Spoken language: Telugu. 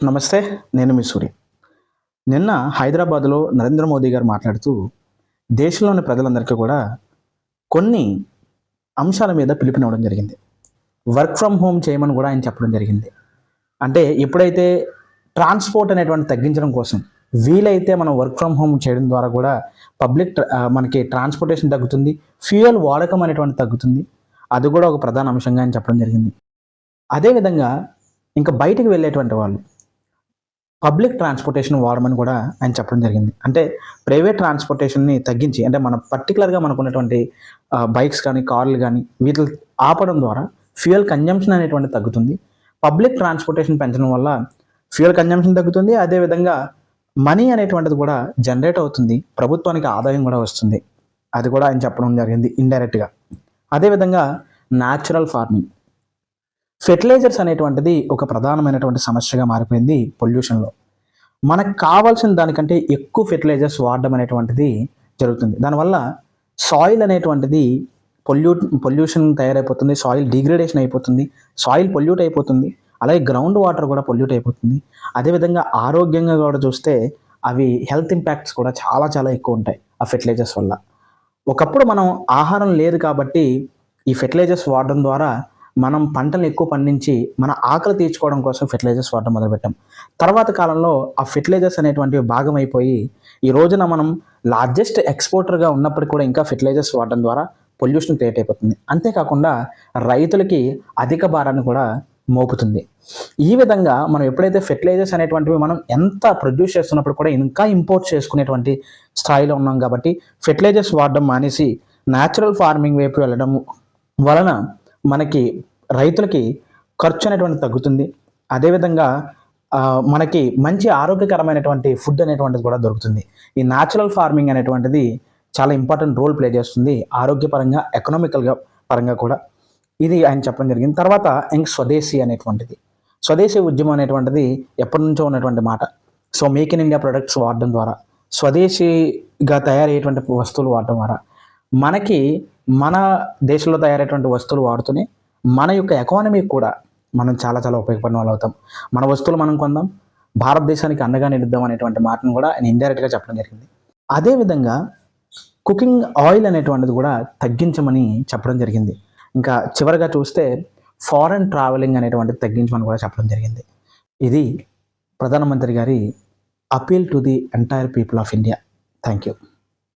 నమస్తే. నేను మీ సూరి. నిన్న హైదరాబాద్‌లో నరేంద్ర మోదీ గారు మాట్లాడుతూ, దేశంలోని ప్రజలందరికీ కూడా కొన్ని అంశాల మీద పిలుపునివ్వడం జరిగింది. వర్క్ ఫ్రమ్ హోమ్ చేయమని కూడా ఆయన చెప్పడం జరిగింది. అంటే ఎప్పుడైతే ట్రాన్స్‌పోర్ట్ అనేటువంటిది తగ్గించడం కోసం వీలైతే మనం వర్క్ ఫ్రమ్ హోమ్ చేయడం ద్వారా కూడా మనకి ట్రాన్స్‌పోర్టేషన్ తగ్గుతుంది. ఫ్యూయల్ వాడకం అనేటువంటిది తగ్గుతుంది. అది కూడా ఒక ప్రధాన అంశంగా ఆయన చెప్పడం జరిగింది. అదేవిధంగా ఇంకా బయటికి వెళ్ళేటువంటి వాళ్ళు పబ్లిక్ ట్రాన్స్‌పోర్టేషన్ వాడమని కూడా ఆయన చెప్పడం జరిగింది. అంటే ప్రైవేట్ ట్రాన్స్‌పోర్టేషన్‌ని తగ్గించి అంటే మన పర్టిక్యులర్‌గా మనకున్నటువంటి బైక్స్ కానీ, కార్లు కానీ వీటిని ఆపడం ద్వారా ఫ్యూయల్ కన్జంప్షన్ అనేటువంటిది తగ్గుతుంది. పబ్లిక్ ట్రాన్స్‌పోర్టేషన్ పెంచడం వల్ల ఫ్యూయల్ కన్జంప్షన్ తగ్గుతుంది. అదేవిధంగా మనీ అనేటువంటిది కూడా జనరేట్ అవుతుంది. ప్రభుత్వానికి ఆదాయం కూడా వస్తుంది. అది కూడా ఆయన చెప్పడం జరిగింది ఇండైరెక్ట్‌గా. అదేవిధంగా న్యాచురల్ ఫార్మింగ్, ఫెర్టిలైజర్స్ అనేటువంటిది ఒక ప్రధానమైనటువంటి సమస్యగా మారిపోయింది పొల్యూషన్‌లో. మనకు కావాల్సిన దానికంటే ఎక్కువ ఫెర్టిలైజర్స్ వాడడం అనేటువంటిది జరుగుతుంది. దానివల్ల సాయిల్ అనేటువంటిది పొల్యూషన్ తయారైపోతుంది. సాయిల్ డిగ్రేడేషన్ అయిపోతుంది. సాయిల్ పొల్యూట్ అయిపోతుంది. అలాగే గ్రౌండ్ వాటర్ కూడా పొల్యూట్ అయిపోతుంది. అదేవిధంగా ఆరోగ్యంగా కూడా చూస్తే అవి హెల్త్ ఇంపాక్ట్స్ కూడా చాలా చాలా ఎక్కువ ఉంటాయి ఆ ఫెర్టిలైజర్స్ వల్ల. ఒకప్పుడు మనం ఆహారం లేదు కాబట్టి ఈ ఫెర్టిలైజర్స్ వాడడం ద్వారా మనం పంటలు ఎక్కువ పండించి మన ఆకలి తీర్చుకోవడం కోసం ఫెర్టిలైజర్స్ వాడడం మొదలుపెట్టాం. తర్వాత కాలంలో ఆ ఫెర్టిలైజర్స్ అనేటువంటివి భాగం అయిపోయి ఈ రోజున మనం లార్జెస్ట్ ఎక్స్పోర్టర్గా ఉన్నప్పటికీ కూడా ఇంకా ఫెర్టిలైజర్స్ వాడడం ద్వారా పొల్యూషన్ క్రియేట్ అయిపోతుంది. అంతేకాకుండా రైతులకి అధిక భారాన్ని కూడా మోపుతుంది. ఈ విధంగా మనం ఎప్పుడైతే ఫెర్టిలైజర్స్ అనేటువంటివి మనం ఎంత ప్రొడ్యూస్ చేస్తున్నప్పుడు కూడా ఇంకా ఇంపోర్ట్ చేసుకునేటువంటి స్థాయిలో ఉన్నాం కాబట్టి ఫెర్టిలైజర్స్ వాడడం మానేసి న్యాచురల్ ఫార్మింగ్ వైపు వెళ్ళడం వలన మనకి రైతులకి ఖర్చు అనేటువంటిది తగ్గుతుంది. అదేవిధంగా మనకి మంచి ఆరోగ్యకరమైనటువంటి ఫుడ్ అనేటువంటిది కూడా దొరుకుతుంది. ఈ న్యాచురల్ ఫార్మింగ్ అనేటువంటిది చాలా ఇంపార్టెంట్ రోల్ ప్లే చేస్తుంది ఆరోగ్యపరంగా, ఎకనామికల్గా పరంగా కూడా. ఇది ఆయన చెప్పడం జరిగింది. తర్వాత స్వదేశీ అనేటువంటిది, స్వదేశీ ఉద్యమం అనేటువంటిది ఎప్పటి నుంచో ఉన్నటువంటి మాట. So make in India products వాడడం ద్వారా, స్వదేశీగా తయారయ్యేటువంటి వస్తువులు వాడడం ద్వారా మనకి మన దేశంలో తయారయ్యేటువంటి వస్తువులు వాడుతూనే మన యొక్క ఎకానమీకి కూడా మనం చాలా చాలా ఉపయోగపడిన వాళ్ళు అవుతాం. మన వస్తువులు మనం కొందాం, భారతదేశానికి అండగా నిలుద్దాం అనేటువంటి మాటను కూడా ఆయన ఇండైరెక్ట్గా చెప్పడం జరిగింది. అదేవిధంగా కుకింగ్ ఆయిల్ అనేటువంటిది కూడా తగ్గించమని చెప్పడం జరిగింది. ఇంకా చివరిగా చూస్తే ఫారెన్ ట్రావెలింగ్ అనేటువంటిది తగ్గించమని కూడా చెప్పడం జరిగింది. ఇది ప్రధానమంత్రి గారి appeal to the entire people of India. Thank you.